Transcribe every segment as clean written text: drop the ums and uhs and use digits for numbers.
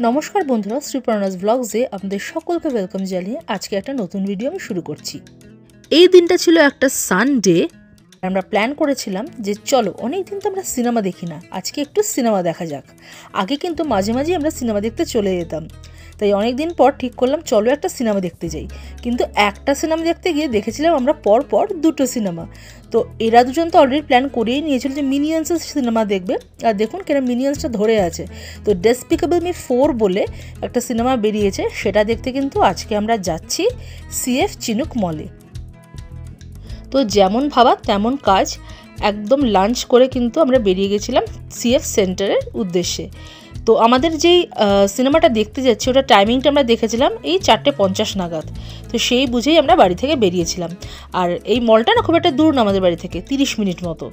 নমস্কার বন্ধুরা, শ্রীপ্রণাস ব্লগসে আপনাদের সকলকে ওয়েলকাম জানিয়ে আজকে একটা নতুন ভিডিও আমি শুরু করছি। এই দিনটা ছিল একটা সানডে। আমরা প্ল্যান করেছিলাম যে চলো, অনেক দিন তো আমরা সিনেমা দেখি না, আজকে একটু সিনেমা দেখা যাক। আগে কিন্তু মাঝে মাঝে আমরা সিনেমা দেখতে চলে যেতাম, তাই অনেক দিন পর ঠিক করলাম চলো একটা সিনেমা দেখতে যাই। কিন্তু একটা সিনেমা দেখতে গিয়ে দেখেছিলাম আমরা পর পর দুটো সিনেমা। তো এরা দুজন তো অলরেডি প্ল্যান করেই নিয়েছিল যে মিনিয়ন্সের সিনেমা দেখবে, আর দেখুন কেন মিনিয়ন্সটা ধরে আছে। তো ডেসপিকেবল মি 4 বলে একটা সিনেমা বেরিয়েছে, সেটা দেখতে কিন্তু আজকে আমরা যাচ্ছি সিএফ চিনুক মলে। তো যেমন ভাবা তেমন কাজ, একদম লাঞ্চ করে কিন্তু আমরা বেরিয়ে গেছিলাম সিএফ সেন্টারের উদ্দেশ্যে। তো আমাদের যেই সিনেমাটা দেখতে যাচ্ছি ওটা টাইমিংটা আমরা দেখেছিলাম এই 4:50 নাগাদ। তো সেই বুঝেই আমরা বাড়ি থেকে বেরিয়েছিলাম। আর এই মলটা না খুব একটা দূর না আমাদের বাড়ি থেকে, 30 মিনিট মতো।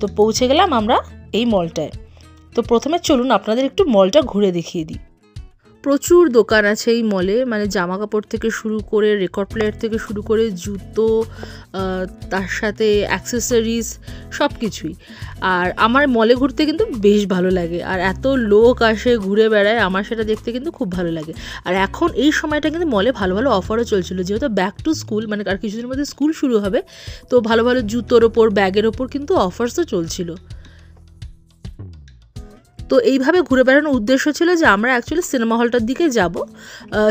তো পৌঁছে গেলাম আমরা এই মলটায়। তো প্রথমে চলুন আপনাদের একটু মলটা ঘুরে দেখিয়ে দিই। প্রচুর দোকান আছে এই মলে, মানে জামা কাপড় থেকে শুরু করে রেকর্ড প্লেয়ার থেকে শুরু করে জুতো, তার সাথে অ্যাক্সেসরিজ সব কিছুই। আর আমার মলে ঘুরতে কিন্তু বেশ ভালো লাগে, আর এত লোক আসে ঘুরে বেড়ায়, আমার সেটা দেখতে কিন্তু খুব ভালো লাগে। আর এখন এই সময়টা কিন্তু মলে ভালো ভালো অফারও চলছিল, যেহেতু ব্যাক টু স্কুল, মানে আর কিছুদিনের মধ্যে স্কুল শুরু হবে। তো ভালো ভালো জুতোর ওপর ব্যাগের ওপর কিন্তু অফার্সও চলছিল। তো এইভাবে ঘুরে বেড়ানোর উদ্দেশ্য ছিল যে আমরা অ্যাকচুয়ালি সিনেমা হলটার দিকে যাব।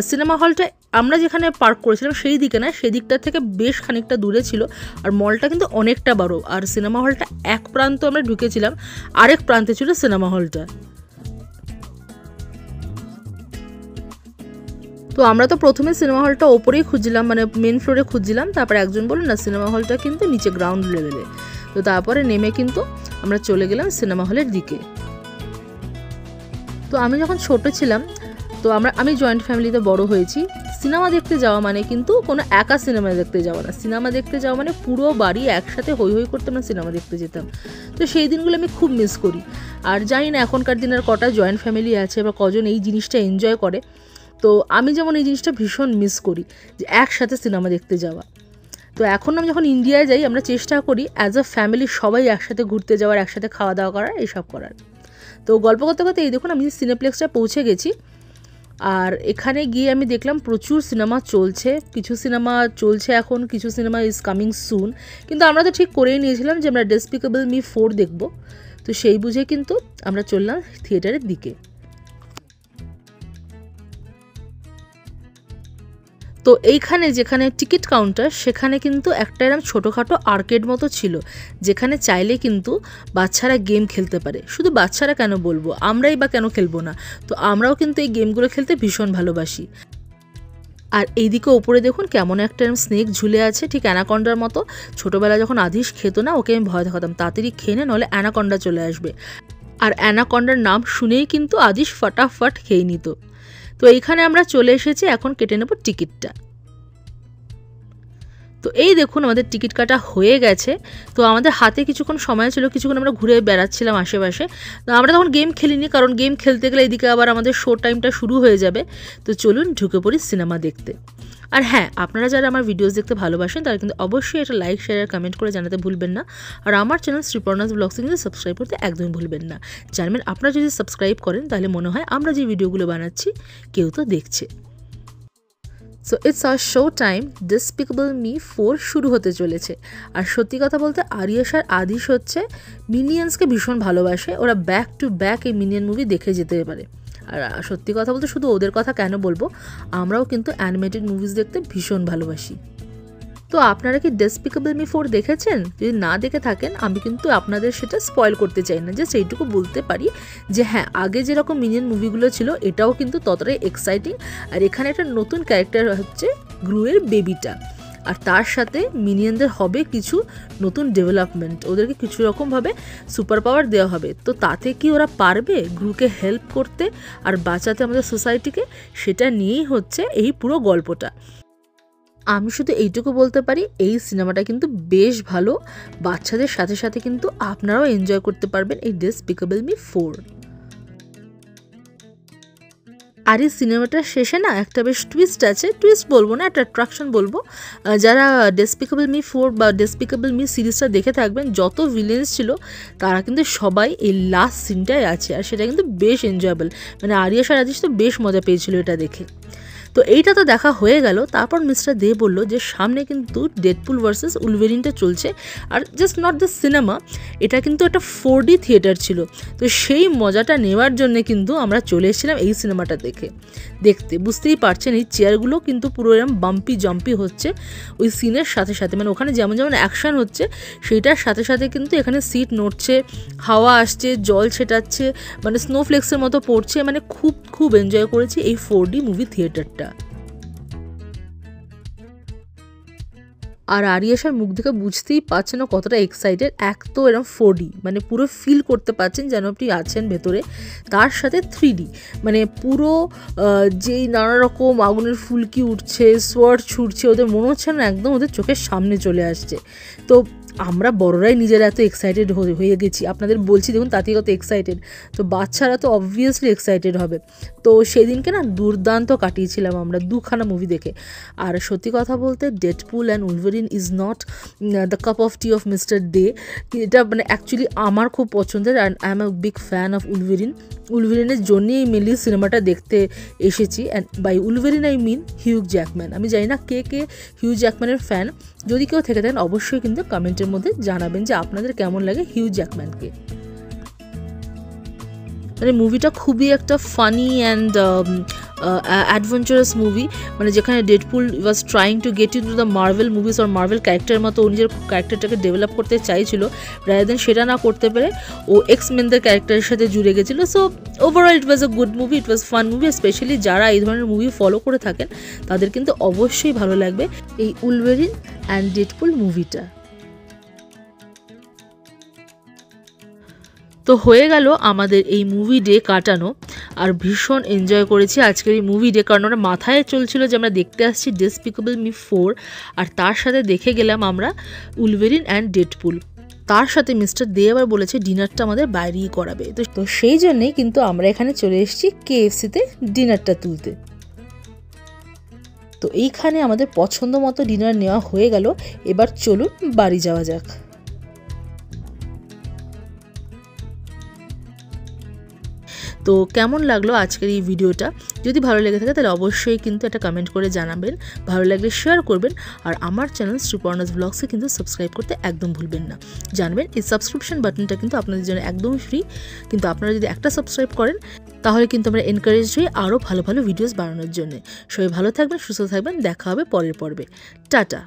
সিনেমা হলটা আমরা যেখানে পার্ক করেছিলাম সেই দিকে না, সেই দিকটার থেকে বেশ খানিকটা দূরে ছিল। আর মলটা কিন্তু অনেকটা বড়, আর সিনেমা হলটা এক প্রান্ত আমরা ঢুকেছিলাম, আরেক প্রান্তে ছিল সিনেমা হলটা। তো আমরা তো প্রথমে সিনেমা হলটা ওপরেই খুঁজছিলাম, মানে মেন ফ্লোরে খুঁজছিলাম। তারপরে একজন বলল না, সিনেমা হলটা কিন্তু নিচে গ্রাউন্ড লেভেলে। তো তারপরে নেমে কিন্তু আমরা চলে গেলাম সিনেমা হলের দিকে। তো আমি যখন ছোট ছিলাম, তো আমি জয়েন্ট ফ্যামিলিতে বড় হয়েছি। সিনেমা দেখতে যাওয়া মানে কিন্তু কোনো একা সিনেমা দেখতে যাওয়া না, সিনেমা দেখতে যাওয়া মানে পুরো বাড়ি একসাথে হই হই করতে আমরা সিনেমা দেখতে যেতাম। তো সেই দিনগুলো আমি খুব মিস করি। আর জানি না এখনকার দিনের কটা জয়েন্ট ফ্যামিলি আছে বা কজন এই জিনিসটা এনজয় করে। তো আমি যেমন এই জিনিসটা ভীষণ মিস করি, যে একসাথে সিনেমা দেখতে যাওয়া। তো এখন আমি যখন ইন্ডিয়ায় যাই, আমরা চেষ্টা করি অ্যাজ আ ফ্যামিলি সবাই একসাথে ঘুরতে যাওয়ার, একসাথে খাওয়া দাওয়া করার, এইসব করার। তো গল্প করতে করতে এই দেখুন আমি সিনেপ্লেক্সটা পৌঁছে গেছি। আর এখানে গিয়ে আমি দেখলাম প্রচুর সিনেমা চলছে, কিছু সিনেমা চলছে এখন, কিছু সিনেমা ইজ কামিং সুন। কিন্তু আমরা তো ঠিক করেই নিয়েছিলাম যে আমরা ডেসপিকেবল মি 4 দেখব। তো সেই বুঝে কিন্তু আমরা চললাম থিয়েটারের দিকে। তো এইখানে যেখানে টিকিট কাউন্টার, সেখানে কিন্তু একটা এরকম ছোটোখাটো আর্কেড মতো ছিল, যেখানে চাইলে কিন্তু বাচ্চারা গেম খেলতে পারে। শুধু বাচ্চারা কেন বলবো, আমরাই বা কেন খেলবো না। তো আমরাও কিন্তু এই গেমগুলো খেলতে ভীষণ ভালোবাসি। আর এইদিকে ওপরে দেখুন কেমন একটা স্নেক ঝুলে আছে, ঠিক অ্যানাকন্ডার মতো। ছোটোবেলা যখন আদিশ খেত না, ওকে আমি ভয় দেখাতাম তাড়াতাড়ি খেয়ে নে, নাহলে অ্যানাকন্ডা চলে আসবে। আর অ্যানাকন্ডার নাম শুনেই কিন্তু আদিশ ফটাফট খেয়ে নিত। তো এইখানে আমরা চলে এসেছি, এখন কেটে নেব টিকিটটা। তো এই দেখুন আমাদের টিকিট কাটা হয়ে গেছে। তো আমাদের হাতে কিছুক্ষণ সময় ছিল, কিছুক্ষণ আমরা ঘুরে বেড়াচ্ছিলাম আশেপাশে। তো আমরা তখন গেম খেলিনি, কারণ গেম খেলতে গেলে এদিকে আবার আমাদের শো টাইমটা শুরু হয়ে যাবে। তো চলুন ঢুকে পড়ি সিনেমা দেখতে। আর হ্যাঁ, আপনারা যারা আমার ভিডিওস দেখতে ভালোবাসেন তারা কিন্তু অবশ্যই এটা লাইক, শেয়ার আর কমেন্ট করে জানাতে ভুলবেন না। আর আমার চ্যানেল শ্রীপ্রণাস ব্লগসে কিন্তু সাবস্ক্রাইব করতে একদমই ভুলবেন না। জানবেন আপনারা যদি সাবস্ক্রাইব করেন তাহলে মনে হয় আমরা যে ভিডিওগুলো বানাচ্ছি কেউ তো দেখছে। So it's our show time, despicable me 4 শুরু হতে চলেছে। আর সত্যি কথা বলতে আরিয়াস আর আদিশ হচ্ছে মিনিয়ন্সকে ভীষণ ভালোবাসে, ওরা ব্যাক টু ব্যাক এই মিনিয়ন মুভি দেখে যেতে পারে। আর সত্যি কথা বলতে শুধু ওদের কথা কেন বলবো, আমরাও কিন্তু অ্যানিমেটেড মুভিজ দেখতে ভীষণ ভালোবাসি। তো আপনারা কি ডেসপিকেবল মি 4 দেখেছেন? যদি না দেখে থাকেন, আমি কিন্তু আপনাদের সেটা স্পয়েল করতে চাই না, যে সেইটুকু বলতে পারি যে হ্যাঁ, আগে যেরকম মিনিয়ন মুভিগুলো ছিল এটাও কিন্তু ততটাই এক্সাইটিং। আর এখানে একটা নতুন ক্যারেক্টার হচ্ছে গ্রুয়ের বেবিটা, আর তার সাথে মিনিয়নদের হবে কিছু নতুন ডেভেলপমেন্ট, ওদেরকে কিছু রকমভাবে সুপার পাওয়ার দেওয়া হবে। তো তাতে কি ওরা পারবে গ্রুকে হেল্প করতে আর বাঁচাতে আমাদের সোসাইটিকে? সেটা নিয়েই হচ্ছে এই পুরো গল্পটা। আমি শুধু এইটুকু বলতে পারি, এই সিনেমাটা কিন্তু বেশ ভালো, বাচ্চাদের সাথে সাথে কিন্তু আপনারাও এনজয় করতে পারবেন এই ডেসপিকেবল মি 4। আর এই সিনেমাটার শেষে না একটা বেশ টুইস্ট আছে, টুইস্ট বলবো না, একটা অ্যাট্রাকশন বলবো। যারা ডেসপিকেবল মি 4 বা ডেসপিকেবল মি সিরিজটা দেখে থাকবেন, যত ভিলেন্স ছিল তারা কিন্তু সবাই এই লাস্ট সিনটাই আছে, আর সেটা কিন্তু বেশ এনজয়েবল। মানে আরিয়া রাজেশ তো বেশ মজা পেয়েছিল এটা দেখে। তো এইটা তো দেখা হয়ে গেল। তারপর মিস্টার দে বলল যে সামনে কিন্তু ডেডপুল ভার্সেস উলভেরিনটা চলছে, আর জাস্ট নট দ্য সিনেমা, এটা কিন্তু একটা 4D থিয়েটার ছিল। তো সেই মজাটা নেওয়ার জন্য কিন্তু আমরা চলে এসেছিলাম এই সিনেমাটা দেখতে। বুঝতেই পারছেন এই চেয়ারগুলো কিন্তু পুরো এরকম বাম্পি জাম্পি হচ্ছে ওই সিনের সাথে সাথে, মানে ওখানে যেমন যেমন অ্যাকশন হচ্ছে সেইটার সাথে সাথে কিন্তু এখানে সিট নড়ছে, হাওয়া আসছে, জল ছেটাচ্ছে, মানে স্নোফ্লেক্সের মতো পড়ছে। মানে খুব খুব এনজয় করেছি এই 4D মুভি থিয়েটারটা। আর আরিয়াশার মুখ দেখে বুঝতেই পারছেন না কতটা এক্সাইটেড। এক তো এরকম 4D, মানে পুরো ফিল করতে পারছেন যেন আপনি আছেন ভেতরে, তার সাথে 3D, মানে পুরো যেই নানা রকম আগুনের ফুলকি উঠছে, সোয়ার্ড ছুটছে, ওদের মনে হচ্ছে না একদম ওদের চোখের সামনে চলে আসছে। তো আমরা বড়রাই নিজেরা এত এক্সাইটেড হয়ে গেছি, আপনাদের বলছি দেখুন তাতেই কত এক্সাইটেড, তো বাচ্চারা তো অবভিয়াসলি এক্সাইটেড হবে। তো সেদিনকে না দুর্দান্ত কাটিয়েছিলাম আমরা দুখানা মুভি দেখে। আর সত্যি কথা বলতে Deadpool and Wolverine is not the cup of tea of mister day. এটা মানে অ্যাকচুয়ালি আমার খুব পছন্দের, and I am a big fan of উলভেরিনের জন্যেই মেনলি সিনেমাটা দেখতে এসেছি। And by Wolverine I mean Hugh Jackman. আমি জানি না কে কে হিউ জ্যাকম্যানের ফ্যান, যদি কেউ থেকে থাকেন অবশ্যই কিন্তু কমেন্টের মধ্যে জানাবেন যে আপনাদের কেমন লাগে হিউ জ্যাকম্যানকে। মানে মুভিটা খুবই একটা ফানি অ্যান্ড অ্যাডভেঞ্চারাস মুভি, মানে যেখানে Deadpool was trying to get in to the Marvel movies আর মার্ভেল ক্যারেক্টারের মতো ও নিজের ক্যারেক্টারটাকে ডেভেলপ করতে চাইছিল, রাদার দেন সেটা না করতে পেরে ও এক্সমেনদের ক্যারেক্টারের সাথে জুড়ে গেছিলো। So overall it was a good movie, it was fun movie. Specially যারা এই ধরনের মুভি ফলো করে থাকেন তাদের কিন্তু অবশ্যই ভালো লাগবে এই উলভেরিন অ্যান্ড ডেডপুল মুভিটা। তো হয়ে গেল আমাদের এই মুভি ডে কাটানো, আর ভীষণ এনজয় করেছি আজকের এই মুভি ডে, কারণ ওরা মাথায় চলছিল যে আমরা দেখতে আসছি ডেসপিকেবল মি 4, আর তার সাথে দেখে গেলাম আমরা উলভেরিন অ্যান্ড ডেডপুল। তার সাথে মিস্টার দে আবার বলেছে ডিনারটা আমাদের বাইরেই করাবে, তো সেই জন্যেই কিন্তু আমরা এখানে চলে এসেছি KFC-তে ডিনারটা তুলতে। তো এইখানে আমাদের পছন্দ মতো ডিনার নেওয়া হয়ে গেল, এবার চলুন বাড়ি যাওয়া যাক। তো কেমন লাগলো আজকের এই ভিডিওটা? যদি ভালো লেগে থাকে তাহলে অবশ্যই কিন্তু একটা কমেন্ট করে জানাবেন, ভালো লাগলে শেয়ার করবেন, আর আমার চ্যানেল শ্রীপর্ণাস ব্লগসে কিন্তু সাবস্ক্রাইব করতে একদম ভুলবেন না। জানবেন এই সাবস্ক্রিপশন বাটনটা কিন্তু আপনাদের জন্য একদমই ফ্রি, কিন্তু আপনারা যদি একটা সাবস্ক্রাইব করেন তাহলে কিন্তু আমরা এনকারেজ হই আরও ভালো ভালো ভিডিওস বানানোর জন্য। সবাই ভালো থাকবেন, সুস্থ থাকবেন, দেখা হবে পরের পর্বে। টাটা।